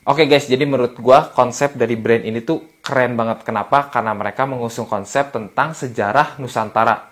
Oke guys, jadi menurut gua konsep dari brand ini tuh keren banget. Kenapa? Karena mereka mengusung konsep tentang sejarah Nusantara.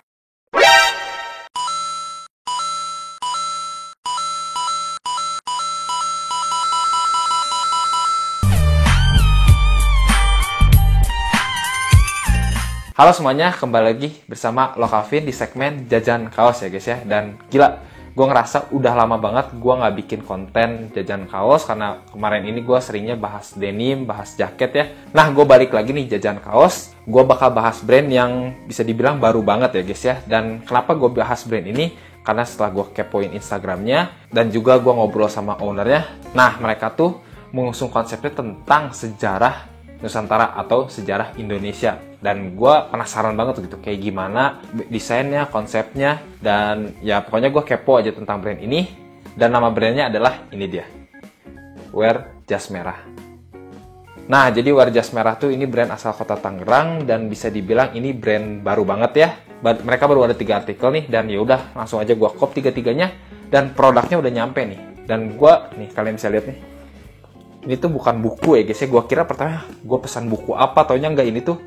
Halo semuanya, kembali lagi bersama Lokavin di segmen jajan kaos ya guys ya. Dan gila, gue ngerasa udah lama banget gue nggak bikin konten jajan kaos, karena kemarin ini gue seringnya bahas denim, bahas jaket ya. Nah, gue balik lagi nih jajan kaos. Gue bakal bahas brand yang bisa dibilang baru banget ya guys ya. Dan kenapa gue bahas brand ini? Karena setelah gue kepoin Instagramnya dan juga gue ngobrol sama ownernya. Nah, mereka tuh mengusung konsepnya tentang sejarah Nusantara atau sejarah Indonesia. Dan gue penasaran banget gitu kayak gimana desainnya, konsepnya, dan ya pokoknya gue kepo aja tentang brand ini. Dan nama brandnya adalah ini dia, Wear Jas Merah. Nah, jadi Wear Jas Merah tuh ini brand asal kota Tangerang dan bisa dibilang ini brand baru banget ya. Mereka baru ada 3 artikel nih, dan ya udah langsung aja gue cop 3-3-nya, dan produknya udah nyampe nih. Dan gue nih, kalian bisa lihat nih, ini tuh bukan buku ya guys ya. Gue kira pertama gue pesan buku apa, taunya enggak, ini tuh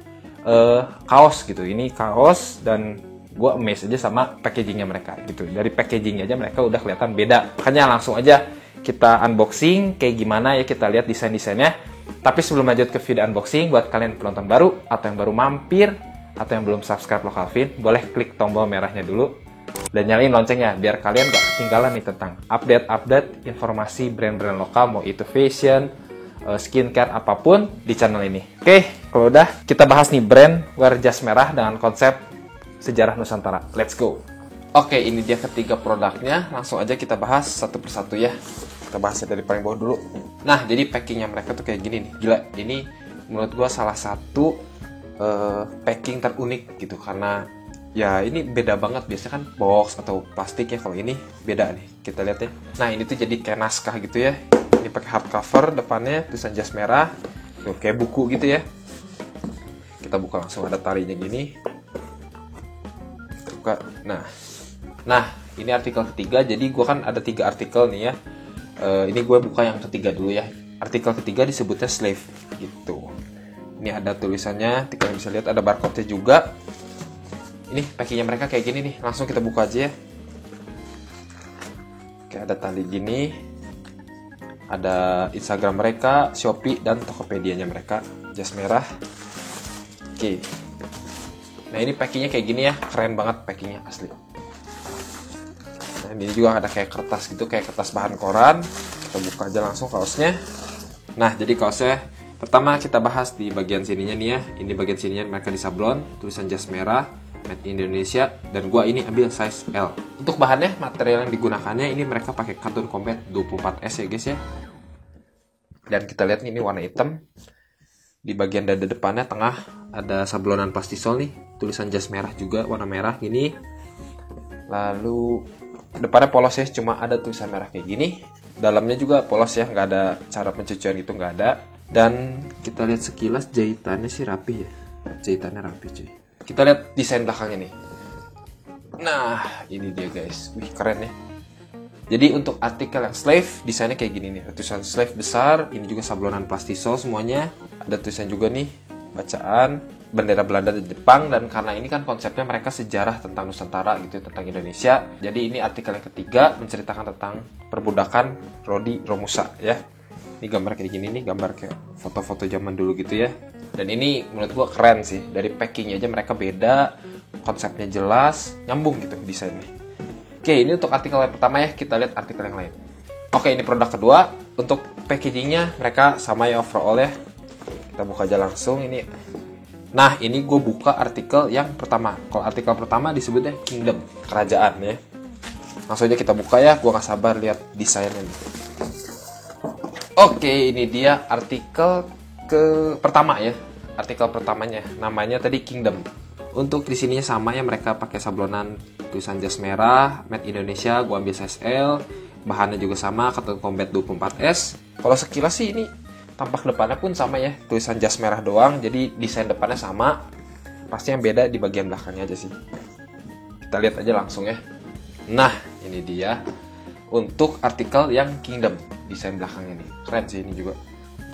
kaos gitu. Ini kaos dan gue amazed aja sama packagingnya mereka gitu. Dari packagingnya aja mereka udah kelihatan beda. Makanya langsung aja kita unboxing kayak gimana ya, kita lihat desain-desainnya. Tapi sebelum lanjut ke video unboxing, buat kalian penonton baru atau yang baru mampir atau yang belum subscribe Lokavin, boleh klik tombol merahnya dulu dan nyalain loncengnya biar kalian gak ketinggalan nih tentang update-update informasi brand-brand lokal, mau itu fashion, skincare, apapun di channel ini. Oke, kalau udah kita bahas nih brand Wear Jas Merah dengan konsep sejarah Nusantara. Let's go. Oke, ini dia ketiga produknya. Langsung aja kita bahas satu persatu ya. Kita bahasnya dari paling bawah dulu. Nah, jadi packingnya mereka tuh kayak gini nih. Gila, ini menurut gua salah satu packing terunik gitu, karena ya ini beda banget. Biasanya kan box atau plastik ya, kalau ini beda nih. Kita lihat ya. Nah, ini tuh jadi kayak naskah gitu ya. Ini pakai hardcover, depannya tulisan Jas Merah. Tuh, kayak buku gitu ya. Kita buka langsung, ada talinya gini. Kita buka. Nah, ini artikel ketiga. Jadi gue kan ada 3 artikel nih ya. Ini gue buka yang ketiga dulu ya. Artikel ketiga disebutnya slave gitu. Ini ada tulisannya, kalian bisa lihat ada barcode-nya juga. Ini packingnya mereka kayak gini nih. Langsung kita buka aja ya. Oke, ada tali gini. Ada Instagram mereka, Shopee, dan Tokopedia-nya mereka, Jas Merah. Oke. Nah, ini packingnya kayak gini ya. Keren banget packingnya, asli. Nah, ini juga ada kayak kertas gitu, kayak kertas bahan koran. Kita buka aja langsung kaosnya. Nah, jadi kaosnya pertama kita bahas di bagian sininya nih ya. Ini bagian sininya mereka disablon, tulisan Jas Merah, Made in Indonesia, dan gua ini ambil size L. Untuk bahannya, material yang digunakannya ini mereka pakai katun combat 24S ya guys ya. Dan kita lihat nih, ini warna hitam. Di bagian dada depannya tengah ada sablonan plastisol nih, tulisan Jas Merah juga warna merah gini. Lalu depannya polos ya, cuma ada tulisan merah kayak gini. Dalamnya juga polos ya, nggak ada cara pencucian itu, nggak ada. Dan kita lihat sekilas jahitannya sih rapi ya, jahitannya rapi cuy. Kita lihat desain belakangnya nih. Nah, ini dia guys. Wih, keren ya. Jadi untuk artikel yang slave, desainnya kayak gini nih. Ada tulisan slave besar, ini juga sablonan plastisol semuanya. Ada tulisan juga nih, bacaan, bendera Belanda di Jepang. Dan karena ini kan konsepnya mereka sejarah tentang Nusantara gitu, tentang Indonesia. Jadi ini artikel yang ketiga, menceritakan tentang perbudakan Rodi Romusa ya. Ini gambar kayak gini nih, gambar kayak foto-foto zaman dulu gitu ya. Dan ini menurut gua keren sih. Dari packingnya aja mereka beda, konsepnya jelas, nyambung gitu desainnya. Oke, ini untuk artikel yang pertama ya. Kita lihat artikel yang lain. Oke, ini produk kedua. Untuk packagingnya mereka sama ya overall ya. Kita buka aja langsung ini. Nah, ini gue buka artikel yang pertama. Kalau artikel pertama disebutnya Kingdom, kerajaan ya. Langsung aja kita buka ya. Gue gak sabar lihat desainnya nih. Oke, ini dia artikel pertama ya. Artikel pertamanya namanya tadi Kingdom. Untuk di sininya sama ya, mereka pakai sablonan tulisan Jas Merah, Made Indonesia, gua ambil size L. Bahannya juga sama, katun combat 24S. Kalau sekilas sih ini tampak depannya pun sama ya, tulisan Jas Merah doang. Jadi desain depannya sama. Pasti yang beda di bagian belakangnya aja sih. Kita lihat aja langsung ya. Nah, ini dia untuk artikel yang Kingdom, desain belakangnya nih. Keren sih ini juga.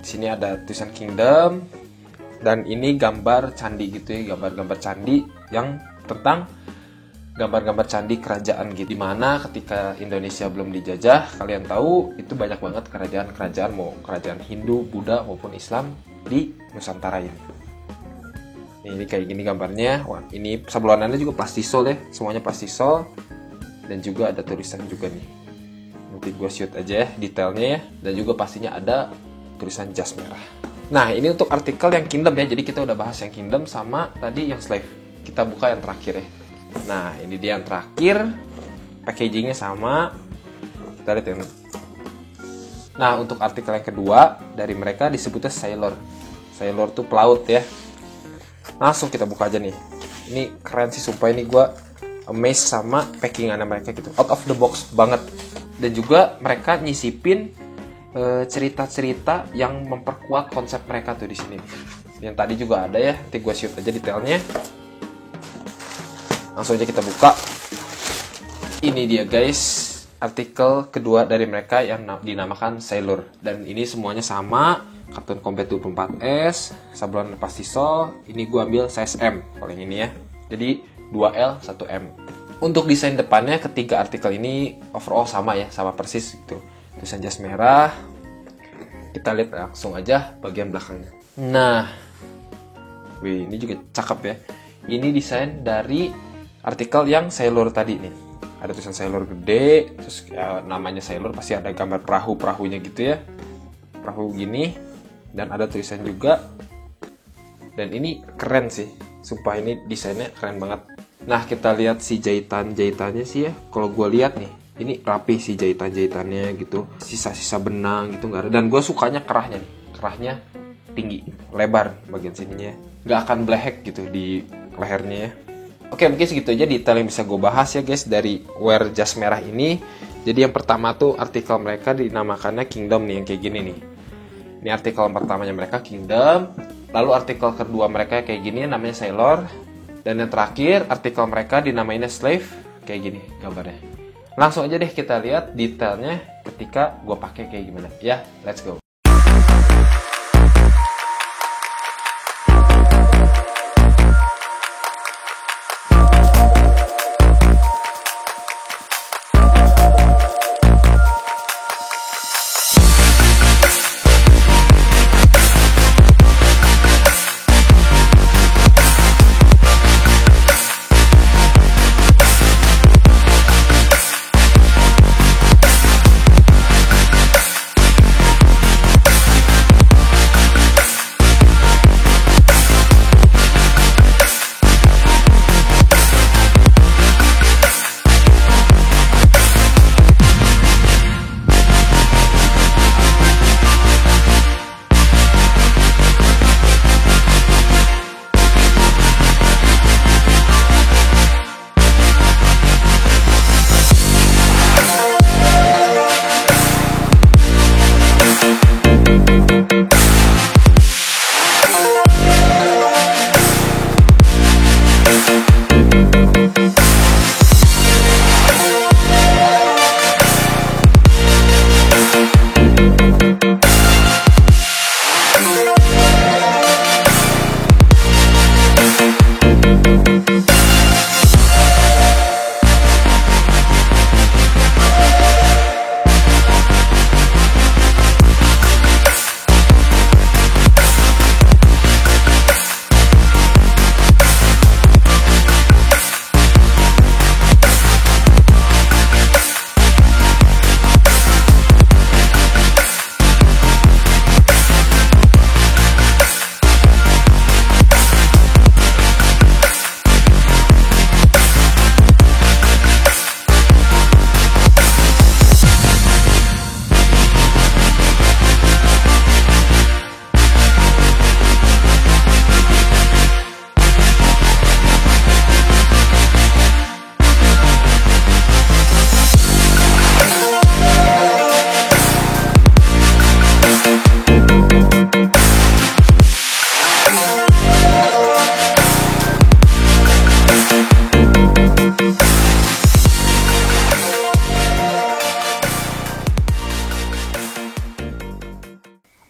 Di sini ada tulisan Kingdom, dan ini gambar candi gitu ya, gambar-gambar candi yang tentang gambar-gambar candi kerajaan gitu. Dimana ketika Indonesia belum dijajah, kalian tahu itu banyak banget kerajaan-kerajaan, mau kerajaan Hindu, Buddha maupun Islam di Nusantara ini. Ini kayak gini gambarnya. Wah, ini sablonannya juga plastisol ya, semuanya plastisol, dan juga ada tulisan juga nih. Nanti gue shoot aja ya detailnya ya, dan juga pastinya ada tulisan jas merah. Nah, ini untuk artikel yang Kingdom ya, jadi kita udah bahas yang Kingdom sama tadi yang Slave. Kita buka yang terakhir ya. Nah, ini dia yang terakhir, packagingnya sama. Kita lihat ya. Nah, untuk artikel yang kedua dari mereka disebutnya Sailor. Sailor tuh pelaut ya. Langsung kita buka aja nih. Ini keren sih, sumpah ini gue amazed sama packingannya mereka gitu. Out of the box banget. Dan juga mereka nyisipin cerita-cerita yang memperkuat konsep mereka tuh di sini. Yang tadi juga ada ya. Nanti gue shoot aja detailnya. Langsung aja kita buka. Ini dia guys, artikel kedua dari mereka yang dinamakan Sailor. Dan ini semuanya sama. Kartun Combat 24S, sablon plastisol. Ini gue ambil size M kalau yang ini ya. Jadi 2L 1M. Untuk desain depannya ketiga artikel ini overall sama ya, sama persis gitu. Tulisan jas merah. Kita lihat langsung aja bagian belakangnya. Nah, wih, ini juga cakep ya. Ini desain dari artikel yang Sailor tadi nih. Ada tulisan Sailor gede, terus ya, namanya Sailor pasti ada gambar perahu-perahunya gitu ya. Perahu gini. Dan ada tulisan juga. Dan ini keren sih. Sumpah ini desainnya keren banget. Nah, kita lihat si jahitannya sih ya. Kalau gue lihat nih, ini rapi sih jahitannya gitu. Sisa-sisa benang gitu nggak ada. Dan gue sukanya kerahnya nih. Kerahnya tinggi, lebar bagian sininya. Nggak akan blehek gitu di lehernya ya. Oke, mungkin segitu aja detail yang bisa gue bahas ya guys dari wear jas merah ini. Jadi yang pertama tuh artikel mereka dinamakannya Kingdom nih, yang kayak gini nih. Ini artikel pertamanya mereka Kingdom. Lalu artikel kedua mereka kayak gini namanya Sailor. Dan yang terakhir artikel mereka dinamainnya Slave. Kayak gini gambarnya. Langsung aja deh kita lihat detailnya ketika gue pakai kayak gimana. Ya, let's go.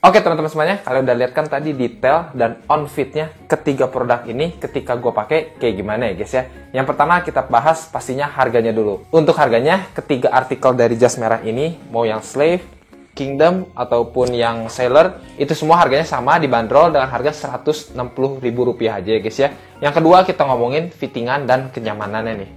Oke teman-teman semuanya, kalian udah lihat kan tadi detail dan on fitnya ketiga produk ini ketika gue pakai kayak gimana ya guys ya. Yang pertama kita bahas pastinya harganya dulu. Untuk harganya, ketiga artikel dari jas merah ini, mau yang Slave, Kingdom, ataupun yang Sailor, itu semua harganya sama, dibanderol dengan harga Rp160.000 aja ya guys ya. Yang kedua kita ngomongin fittingan dan kenyamanannya nih.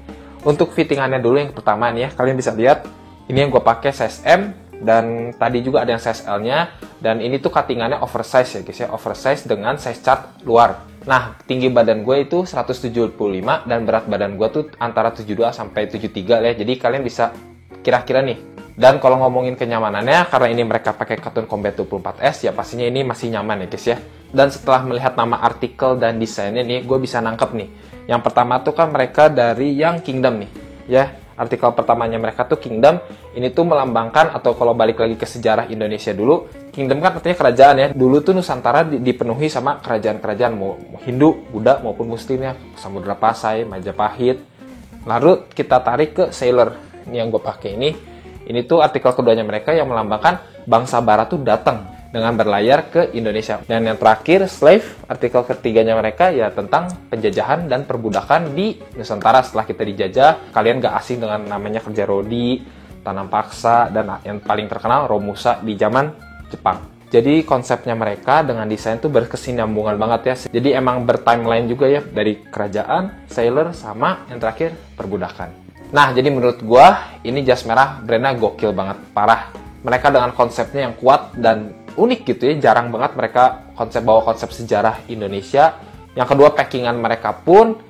Untuk fittingannya dulu yang pertama nih ya, kalian bisa lihat, ini yang gue pakai size M, dan tadi juga ada yang size L-nya, dan ini tuh cuttingannya oversize ya guys ya, oversize dengan size chart luar. Nah, tinggi badan gue itu 175 dan berat badan gue tuh antara 72 sampai 73 ya, jadi kalian bisa kira-kira nih. Dan kalau ngomongin kenyamanannya, karena ini mereka pakai Cotton Combat 24S, ya pastinya ini masih nyaman ya guys ya. Dan setelah melihat nama artikel dan desainnya nih, gue bisa nangkep nih. Yang pertama tuh kan mereka dari yang Kingdom nih, ya. Artikel pertamanya mereka tuh Kingdom, ini tuh melambangkan, atau kalau balik lagi ke sejarah Indonesia dulu, Kingdom kan artinya kerajaan ya. Dulu tuh Nusantara dipenuhi sama kerajaan-kerajaan, mau Hindu, Buddha, maupun Muslim ya. Samudra Pasai, Majapahit. Lalu kita tarik ke Sailor, ini yang gue pakai ini. Ini tuh artikel keduanya mereka yang melambangkan bangsa barat tuh datang dengan berlayar ke Indonesia. Dan yang terakhir, Slave, artikel ketiganya mereka ya tentang penjajahan dan perbudakan di Nusantara. Setelah kita dijajah, kalian gak asing dengan namanya kerja rodi, tanam paksa, dan yang paling terkenal Romusa di zaman Jepang. Jadi konsepnya mereka dengan desain tuh berkesinambungan banget ya. Jadi emang bertimeline juga ya, dari kerajaan, Sailor, sama yang terakhir perbudakan. Nah, jadi menurut gua ini jas merah brandnya gokil banget, parah. Mereka dengan konsepnya yang kuat dan unik gitu ya, jarang banget mereka bawa konsep sejarah Indonesia. Yang kedua, packingan mereka pun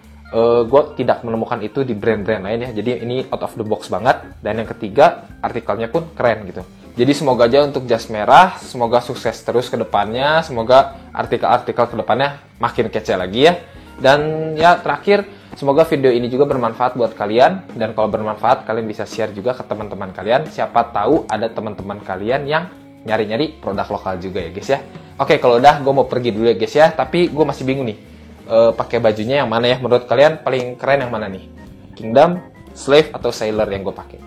gue tidak menemukan itu di brand-brand lain ya, jadi ini out of the box banget. Dan yang ketiga, artikelnya pun keren gitu. Jadi semoga aja untuk jas merah, semoga sukses terus ke depannya, semoga artikel-artikel ke depannya makin kece lagi ya. Dan ya terakhir, semoga video ini juga bermanfaat buat kalian, dan kalau bermanfaat kalian bisa share juga ke teman-teman kalian. Siapa tahu ada teman-teman kalian yang nyari-nyari produk lokal juga ya guys ya. Oke, kalau udah gue mau pergi dulu ya guys ya, tapi gue masih bingung nih pakai bajunya yang mana ya. Menurut kalian paling keren yang mana nih? Kingdom, Slave, atau Sailor yang gue pakai?